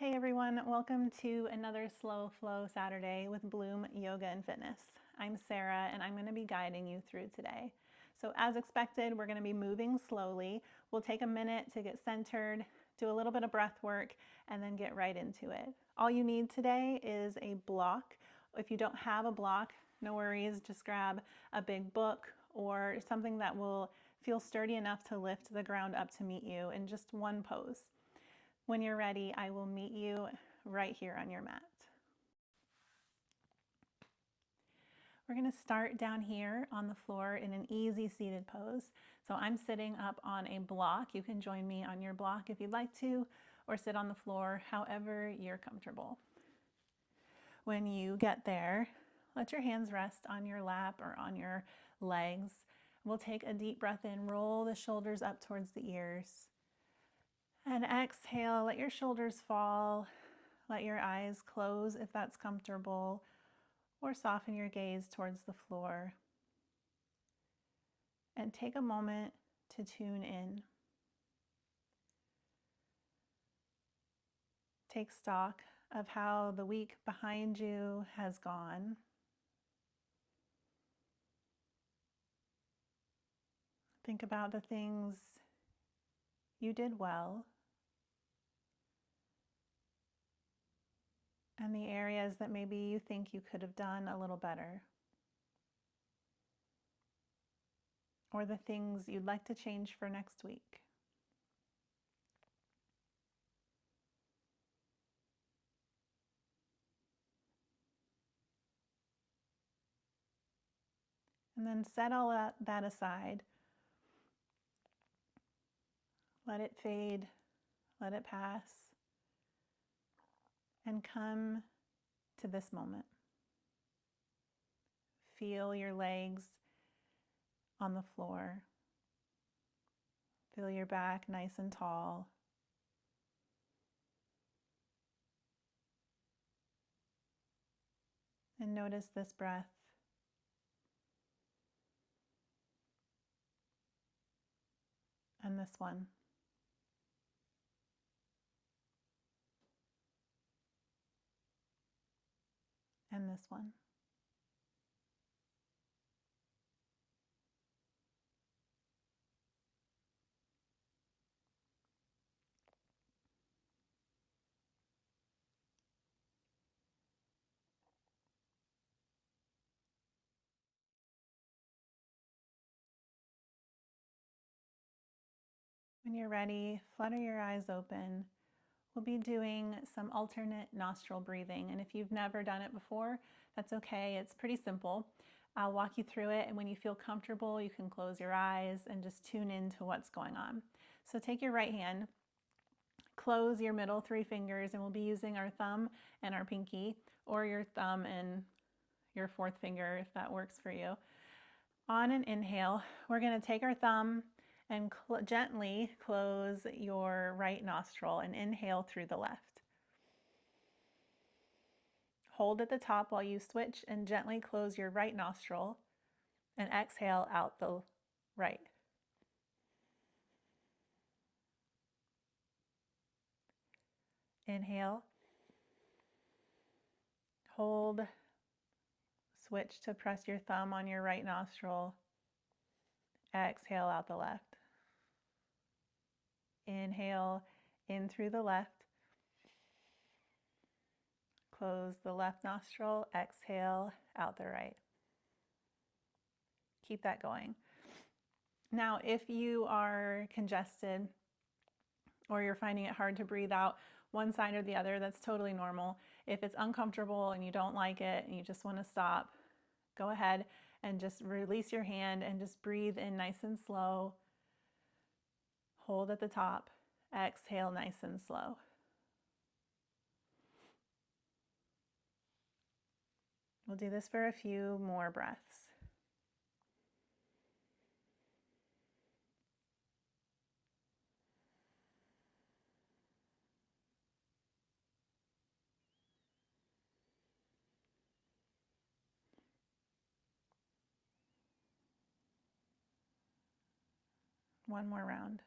Hey everyone, welcome to another Slow Flow Saturday with Bloom Yoga and Fitness. I'm Sarah and I'm going to be guiding you through today. So as expected, we're going to be moving slowly. We'll take a minute to get centered, do a little bit of breath work, and then get right into it. All you need today is a block. If you don't have a block, no worries, just grab a big book or something that will feel sturdy enough to lift the ground up to meet you in just one pose. When you're ready, I will meet you right here on your mat. We're going to start down here on the floor in an easy seated pose. So I'm sitting up on a block. You can join me on your block if you'd like to, or sit on the floor, however you're comfortable. When you get there, let your hands rest on your lap or on your legs. We'll take a deep breath in, roll the shoulders up towards the ears. And exhale, let your shoulders fall. Let your eyes close if that's comfortable, or soften your gaze towards the floor. And take a moment to tune in. Take stock of how the week behind you has gone. Think about the things you did well and the areas that maybe you think you could have done a little better, or the things you'd like to change for next week. And then set all that aside. Let it fade, let it pass, and come to this moment. Feel your legs on the floor. Feel your back nice and tall. And notice this breath. And this one. And this one. When you're ready, flutter your eyes open. We'll be doing some alternate nostril breathing. And if you've never done it before, that's okay. It's pretty simple. I'll walk you through it, and when you feel comfortable, you can close your eyes and just tune into what's going on. So take your right hand, close your middle three fingers, and we'll be using our thumb and our pinky, or your thumb and your fourth finger if that works for you. On an inhale, we're going to take our thumb and gently close your right nostril and inhale through the left. Hold at the top while you switch and gently close your right nostril and exhale out the right. Inhale, hold, switch to press your thumb on your right nostril, exhale out the left. Inhale in through the left, close the left nostril, exhale out the right. Keep that going. Now, if you are congested or you're finding it hard to breathe out one side or the other, that's totally normal. If it's uncomfortable and you don't like it and you just want to stop, go ahead and just release your hand and just breathe in nice and slow. Hold at the top, exhale nice and slow. We'll do this for a few more breaths. One more round.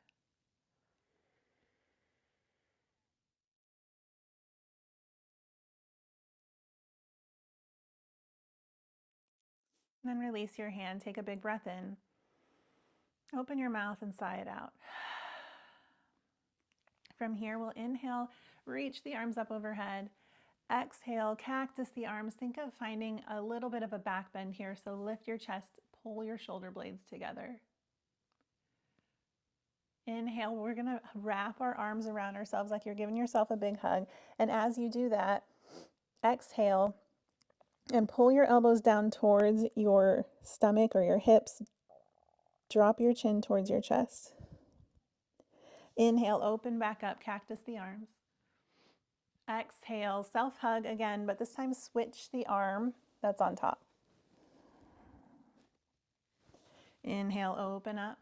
Then release your hand, take a big breath in. Open your mouth and sigh it out. From here, we'll inhale, reach the arms up overhead. Exhale, cactus the arms. Think of finding a little bit of a back bend here. So lift your chest, pull your shoulder blades together. Inhale, we're gonna wrap our arms around ourselves like you're giving yourself a big hug. And as you do that, exhale and pull your elbows down towards your stomach or your hips. Drop your chin towards your chest. Inhale, open back up, cactus the arms. Exhale, self-hug again, but this time switch the arm that's on top. Inhale, open up.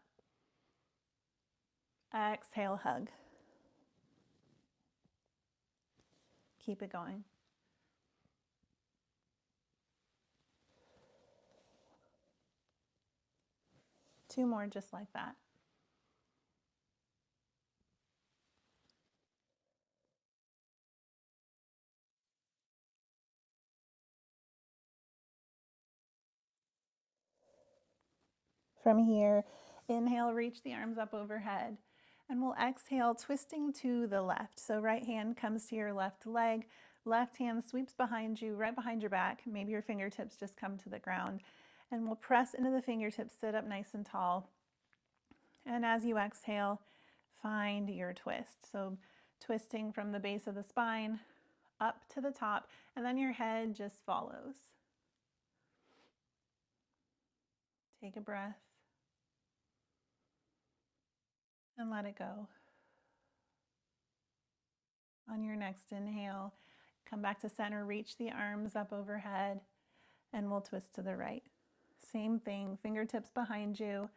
Exhale, hug. Keep it going. Two more just like that. From here, inhale, reach the arms up overhead. And we'll exhale, twisting to the left. So right hand comes to your left leg, left hand sweeps behind you, right behind your back. Maybe your fingertips just come to the ground. And we'll press into the fingertips, sit up nice and tall. And as you exhale, find your twist. So twisting from the base of the spine up to the top, and then your head just follows. Take a breath and let it go. On your next inhale, come back to center, reach the arms up overhead, and we'll twist to the right. Same thing, fingertips behind you,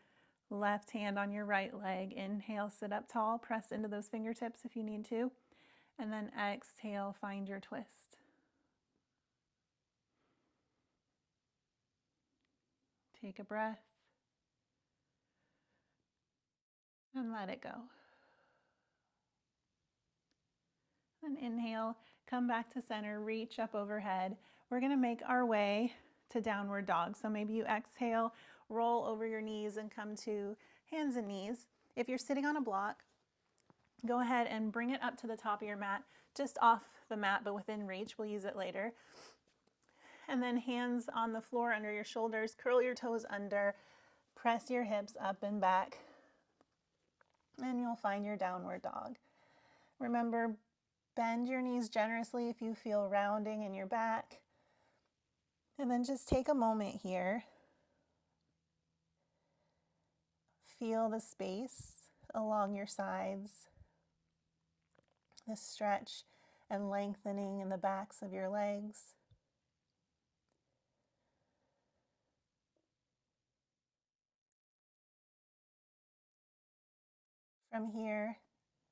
left hand on your right leg. Inhale, sit up tall, press into those fingertips if you need to, and then exhale, find your twist. Take a breath and let it go. And inhale, come back to center, reach up overhead. We're gonna make our way to downward dog. So maybe you exhale, roll over your knees and come to hands and knees. If you're sitting on a block, go ahead and bring it up to the top of your mat, just off the mat, but within reach. We'll use it later. And then hands on the floor under your shoulders, curl your toes under, press your hips up and back, and you'll find your downward dog. Remember, bend your knees generously if you feel rounding in your back. And then just take a moment here. Feel the space along your sides, the stretch and lengthening in the backs of your legs. From here,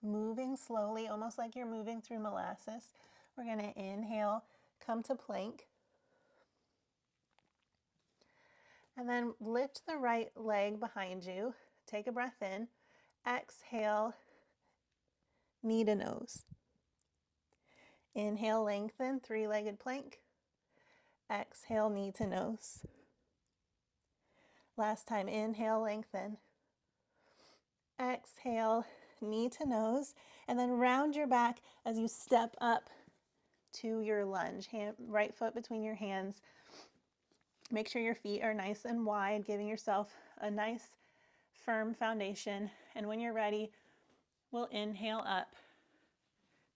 moving slowly, almost like you're moving through molasses, we're going to inhale, come to plank. And then lift the right leg behind you. Take a breath in. Exhale, knee to nose. Inhale, lengthen, three-legged plank. Exhale, knee to nose. Last time, inhale, lengthen. Exhale, knee to nose, and then round your back as you step up to your lunge. Right foot between your hands. Make sure your feet are nice and wide, giving yourself a nice, firm foundation. And when you're ready, we'll inhale up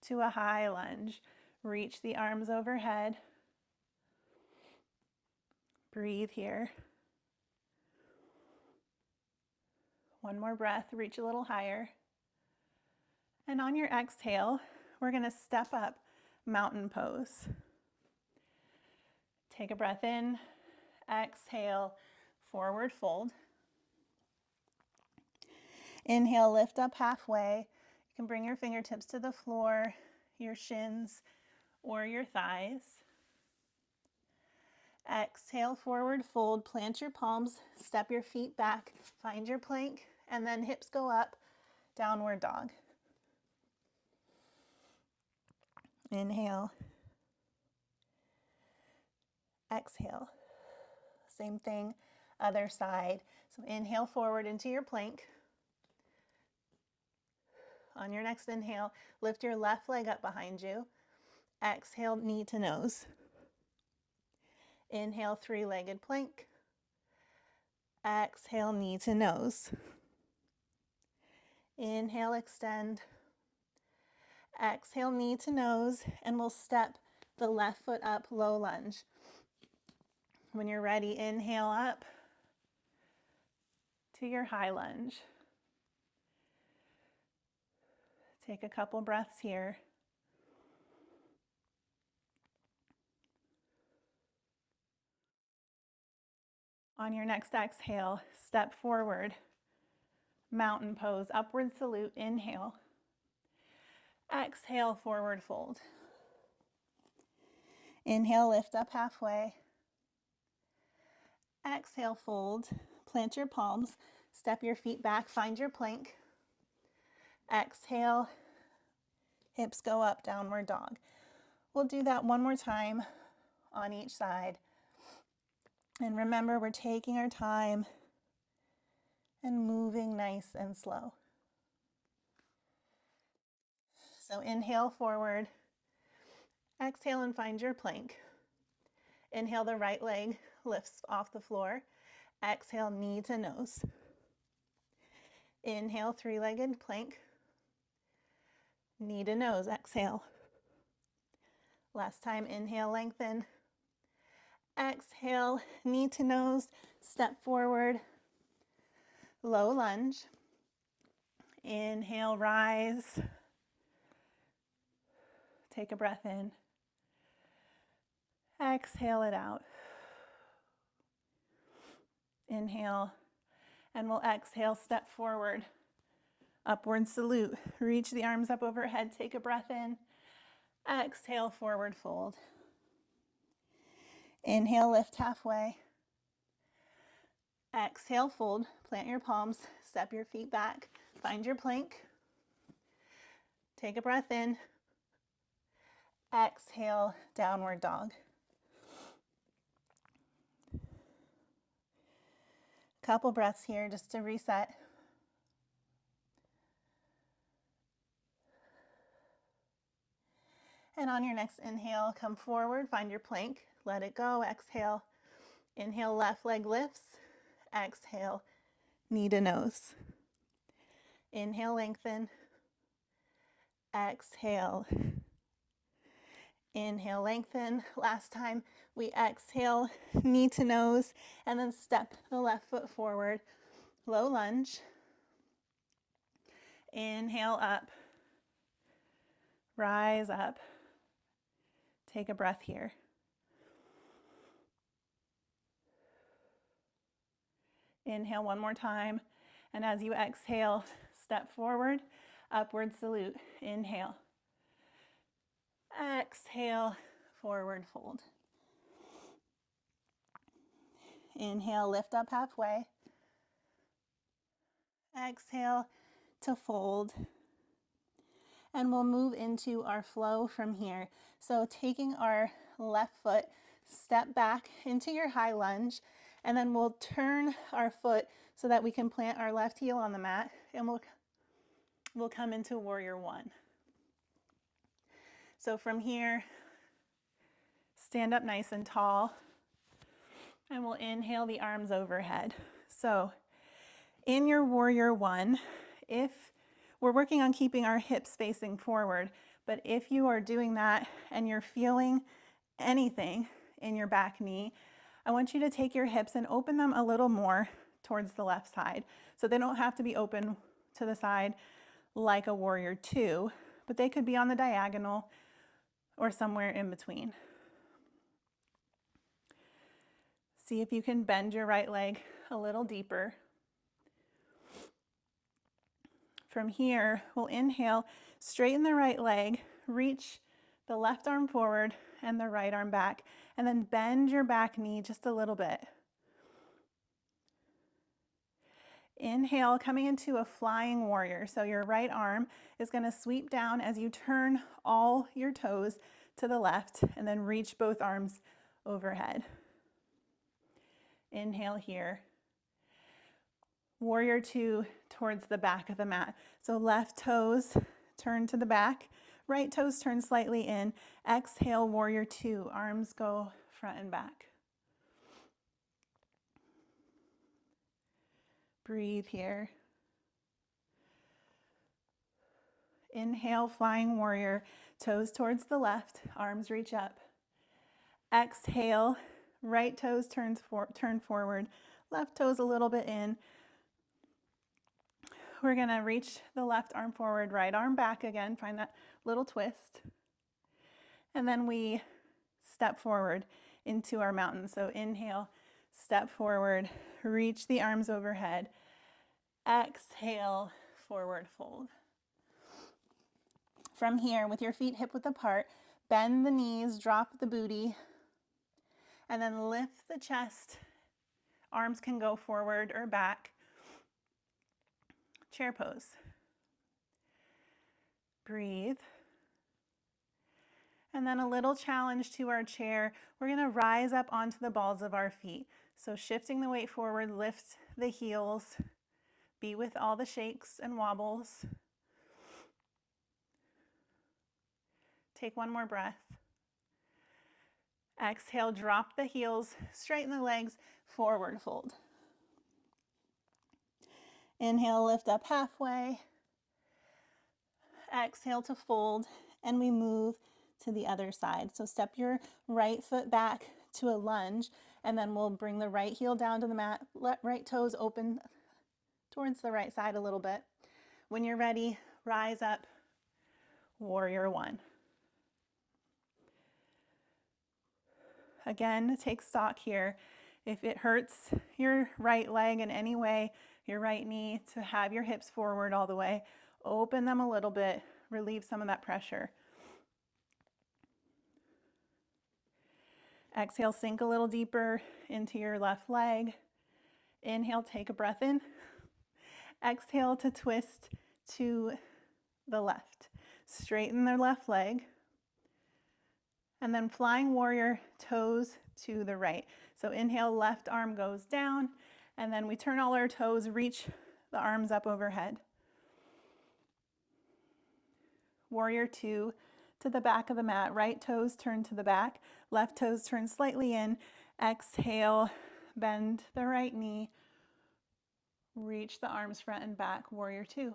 to a high lunge. Reach the arms overhead. Breathe here. One more breath, reach a little higher. And on your exhale, we're going to step up, mountain pose. Take a breath in, exhale, forward fold. Inhale, lift up halfway. You can bring your fingertips to the floor, your shins, or your thighs. Exhale, forward fold, plant your palms, step your feet back, find your plank, and then hips go up, downward dog. Inhale. Exhale. Same thing, other side. So inhale forward into your plank. On your next inhale, lift your left leg up behind you. Exhale, knee to nose. Inhale, three-legged plank. Exhale, knee to nose. Inhale, extend. Exhale, knee to nose, and we'll step the left foot up, low lunge. When you're ready, inhale up to your high lunge. Take a couple breaths here. On your next exhale, step forward, mountain pose, upward salute, inhale. Exhale, forward fold. Inhale, lift up halfway. Exhale, fold. Plant your palms, step your feet back, find your plank. Exhale, hips go up, downward dog. We'll do that one more time on each side. And remember, we're taking our time and moving nice and slow. So inhale forward. Exhale and find your plank. Inhale, the right leg lifts off the floor. Exhale, knee to nose. Inhale, three-legged plank. Knee to nose, exhale. Last time, inhale, lengthen. Exhale, knee to nose, step forward. Low lunge. Inhale, rise. Take a breath in. Exhale it out. Inhale, and we'll exhale, step forward. Upward salute. Reach the arms up overhead, take a breath in. Exhale, forward fold. Inhale, lift halfway. Exhale, fold. Plant your palms, step your feet back, find your plank. Take a breath in. Exhale, downward dog. Couple breaths here just to reset. And on your next inhale, come forward, find your plank, let it go, exhale. Inhale, left leg lifts. Exhale, knee to nose. Inhale, lengthen. Exhale. Inhale, lengthen. Last time, we exhale, knee to nose, and then step the left foot forward. Low lunge. Inhale up. Rise up. Take a breath here. Inhale one more time. And as you exhale, step forward, upward salute. Inhale. Exhale, forward fold. Inhale, lift up halfway. Exhale to fold. And we'll move into our flow from here. So taking our left foot, step back into your high lunge, and then we'll turn our foot so that we can plant our left heel on the mat, and we'll come into warrior one. So from here, stand up nice and tall, and we'll inhale the arms overhead. So in your warrior one, if we're working on keeping our hips facing forward, but if you are doing that and you're feeling anything in your back knee, I want you to take your hips and open them a little more towards the left side. So they don't have to be open to the side like a warrior two, but they could be on the diagonal or somewhere in between. See if you can bend your right leg a little deeper. From here, we'll inhale, straighten the right leg, reach the left arm forward and the right arm back, and then bend your back knee just a little bit. Inhale, coming into a flying warrior. So your right arm is going to sweep down as you turn all your toes to the left and then reach both arms overhead. Inhale here. Warrior two towards the back of the mat. So left toes turn to the back, right toes turn slightly in. Exhale, warrior two, arms go front and back. Breathe here. Inhale, flying warrior, toes towards the left, arms reach up. Exhale, right toes turn forward, left toes a little bit in. We're gonna reach the left arm forward, right arm back again, find that little twist. And then we step forward into our mountain. So inhale, step forward, reach the arms overhead. Exhale, forward fold. From here, with your feet hip width apart, bend the knees, drop the booty, and then lift the chest. Arms can go forward or back. Chair pose. Breathe. And then a little challenge to our chair. We're gonna rise up onto the balls of our feet. So shifting the weight forward, lift the heels, be with all the shakes and wobbles. Take one more breath. Exhale, drop the heels, straighten the legs, forward fold. Inhale, lift up halfway. Exhale to fold, and we move to the other side. So step your right foot back to a lunge, and then we'll bring the right heel down to the mat. Let right toes open towards the right side a little bit. When you're ready, rise up, warrior one. Again, take stock here. If it hurts your right leg in any way, your right knee, to have your hips forward all the way, open them a little bit, relieve some of that pressure. Exhale, sink a little deeper into your left leg. Inhale, take a breath in. Exhale to twist to the left. Straighten the left leg. And then flying warrior, toes to the right. So inhale, left arm goes down, and then we turn all our toes, reach the arms up overhead. Warrior two to the back of the mat. Right toes turn to the back, left toes turn slightly in. Exhale, bend the right knee, reach the arms front and back, warrior two.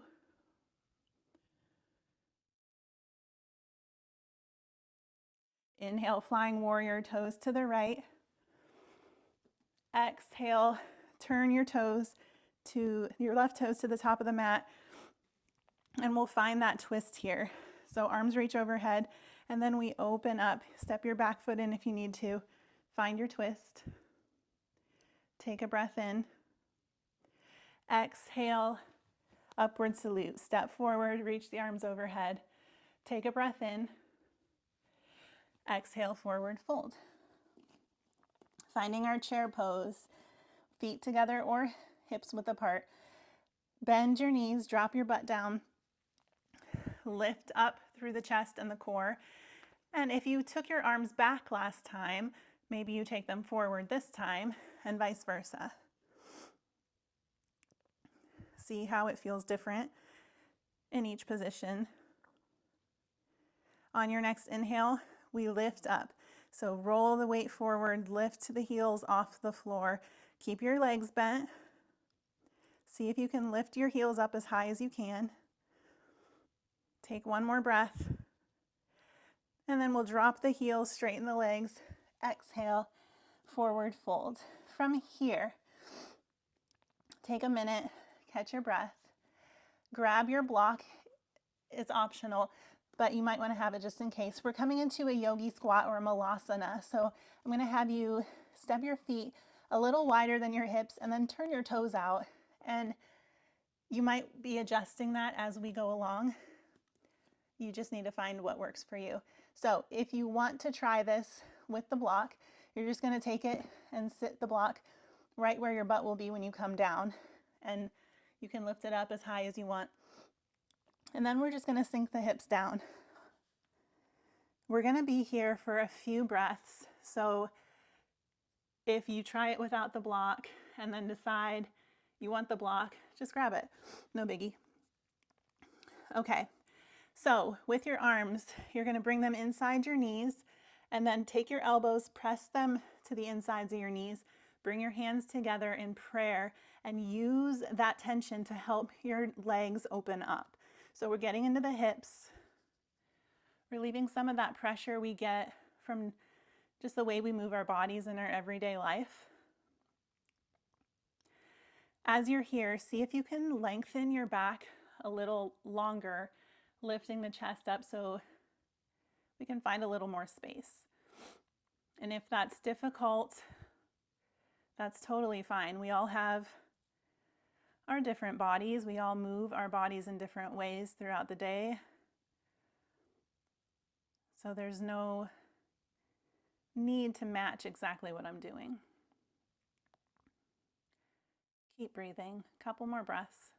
Inhale, flying warrior, toes to the right. Exhale, turn your toes to your left toes to the top of the mat, and we'll find that twist here. So arms reach overhead, and then we open up. Step your back foot in if you need to. Find your twist. Take a breath in. Exhale, upward salute. Step forward, reach the arms overhead. Take a breath in. Exhale, forward fold. Finding our chair pose, feet together or hips width apart. Bend your knees, drop your butt down. Lift up through the chest and the core. And if you took your arms back last time, maybe you take them forward this time, and vice versa. See how it feels different in each position. On your next inhale, we lift up. So roll the weight forward, lift the heels off the floor. Keep your legs bent. See if you can lift your heels up as high as you can. Take one more breath. And then we'll drop the heels, straighten the legs. Exhale, forward fold. From here, take a minute, catch your breath. Grab your block. It's optional, but you might want to have it just in case. We're coming into a yogi squat or a malasana. So I'm going to have you step your feet a little wider than your hips and then turn your toes out. And you might be adjusting that as we go along. You just need to find what works for you. So if you want to try this with the block, you're just going to take it and sit the block right where your butt will be when you come down. And you can lift it up as high as you want. And then we're just going to sink the hips down. We're going to be here for a few breaths. So If you try it without the block and then decide you want the block, just grab it. No biggie. Okay, so with your arms, you're going to bring them inside your knees and then take your elbows, press them to the insides of your knees, bring your hands together in prayer, and use that tension to help your legs open up. So we're getting into the hips, relieving some of that pressure we get from just the way we move our bodies in our everyday life. As you're here, see if you can lengthen your back a little longer, lifting the chest up so we can find a little more space. And if that's difficult, that's totally fine. We all have our different bodies. We all move our bodies in different ways throughout the day. So there's no need to match exactly what I'm doing. Keep breathing. A couple more breaths.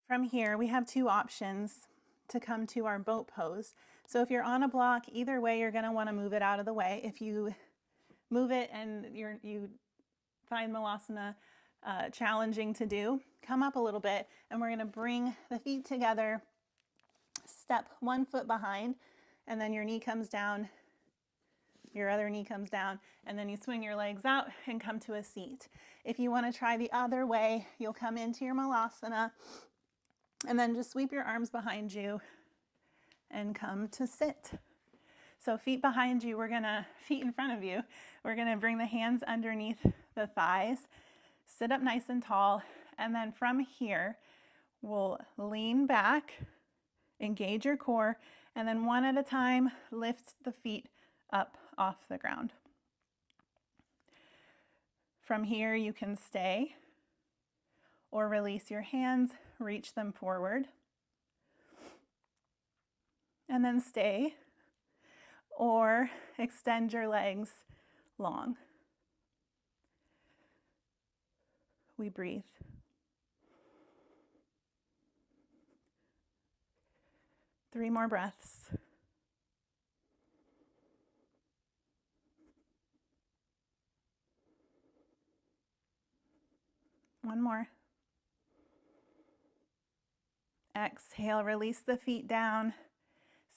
From here, we have two options to come to our boat pose. So if you're on a block, either way, you're going to want to move it out of the way. If you move it and you find Malasana challenging to do, come up a little bit, and we're going to bring the feet together, step 1 foot behind, and then your knee comes down, your other knee comes down, and then you swing your legs out and come to a seat. If you want to try the other way, you'll come into your Malasana, and then just sweep your arms behind you and come to sit. So feet behind you, feet in front of you, we're gonna bring the hands underneath the thighs, sit up nice and tall, and then from here, we'll lean back, engage your core, and then one at a time, lift the feet up off the ground. From here, you can stay or release your hands, reach them forward, and then stay or extend your legs long. We breathe. Three more breaths. One more. Exhale, release the feet down.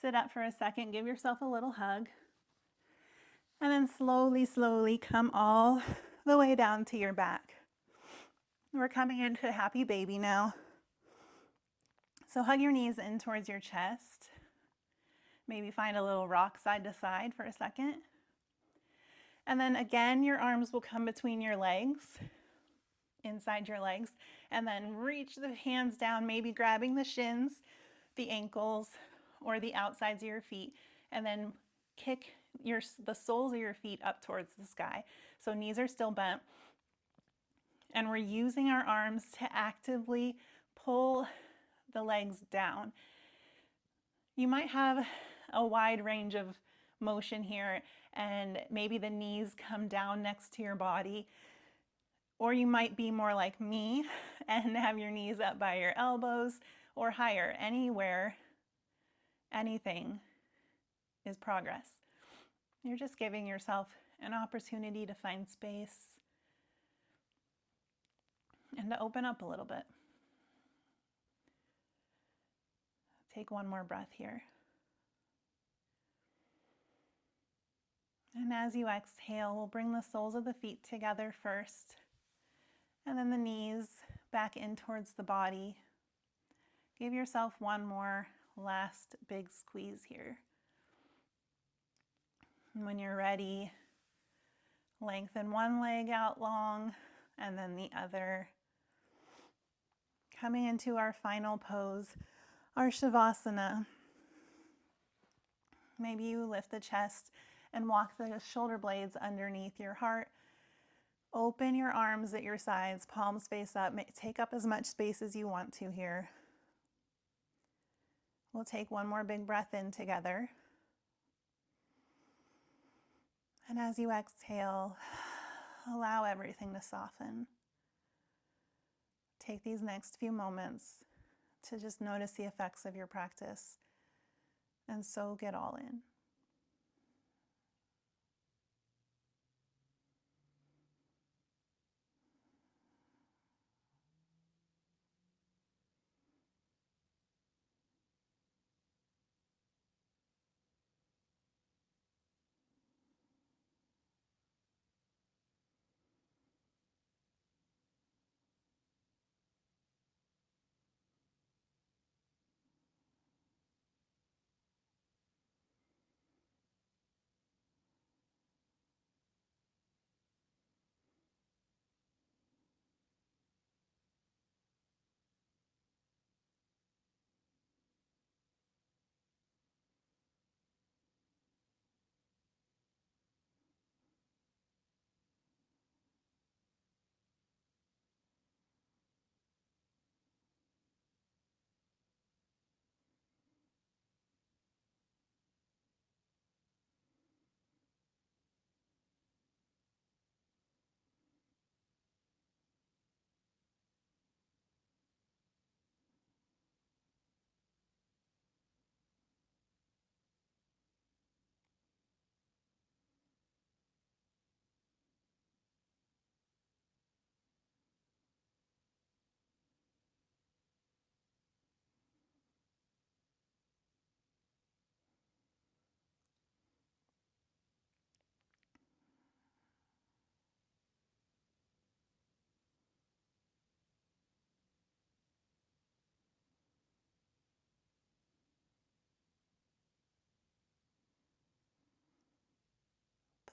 Sit up for a second, give yourself a little hug. And then slowly, slowly come all the way down to your back. We're coming into happy baby now. So hug your knees in towards your chest. Maybe find a little rock side to side for a second. And then again, your arms will come between your legs, inside your legs, and then reach the hands down, maybe grabbing the shins, the ankles, or the outsides of your feet, and then kick the soles of your feet up towards the sky. So knees are still bent. And we're using our arms to actively pull the legs down. You might have a wide range of motion here, and maybe the knees come down next to your body. Or you might be more like me and have your knees up by your elbows or higher. Anywhere, anything is progress. You're just giving yourself an opportunity to find space and to open up a little bit. Take one more breath here. And as you exhale, we'll bring the soles of the feet together first, and then the knees back in towards the body. Give yourself one more last big squeeze here. And when you're ready, lengthen one leg out long and then the other. Coming into our final pose, our Shavasana. Maybe you lift the chest and walk the shoulder blades underneath your heart. Open your arms at your sides, palms face up. Take up as much space as you want to here. We'll take one more big breath in together. And as you exhale, allow everything to soften. take these next few moments to just notice the effects of your practice and soak it all in.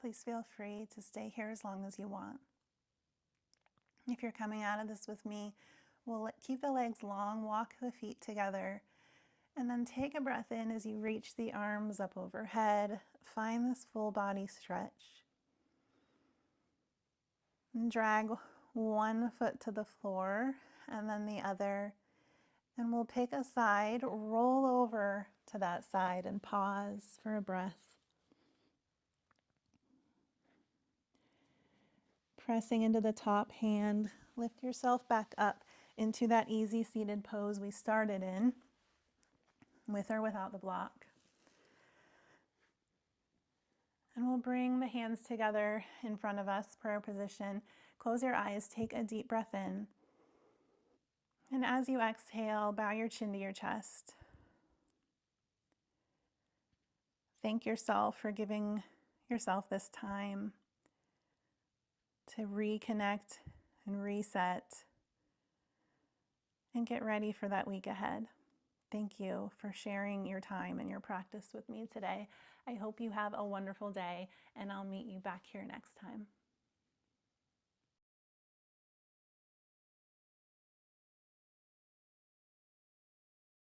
Please feel free to stay here as long as you want. If you're coming out of this with me, we'll keep the legs long, walk the feet together, and then take a breath in as you reach the arms up overhead. Find this full body stretch. And drag one foot to the floor and then the other. And we'll pick a side, roll over to that side, and pause for a breath. Pressing into the top hand, lift yourself back up into that easy seated pose we started in, with or without the block. And we'll bring the hands together in front of us, prayer position. Close your eyes, take a deep breath in. And as you exhale, bow your chin to your chest. Thank yourself for giving yourself this time to reconnect and reset and get ready for that week ahead. Thank you for sharing your time and your practice with me today. I hope you have a wonderful day, and I'll meet you back here next time.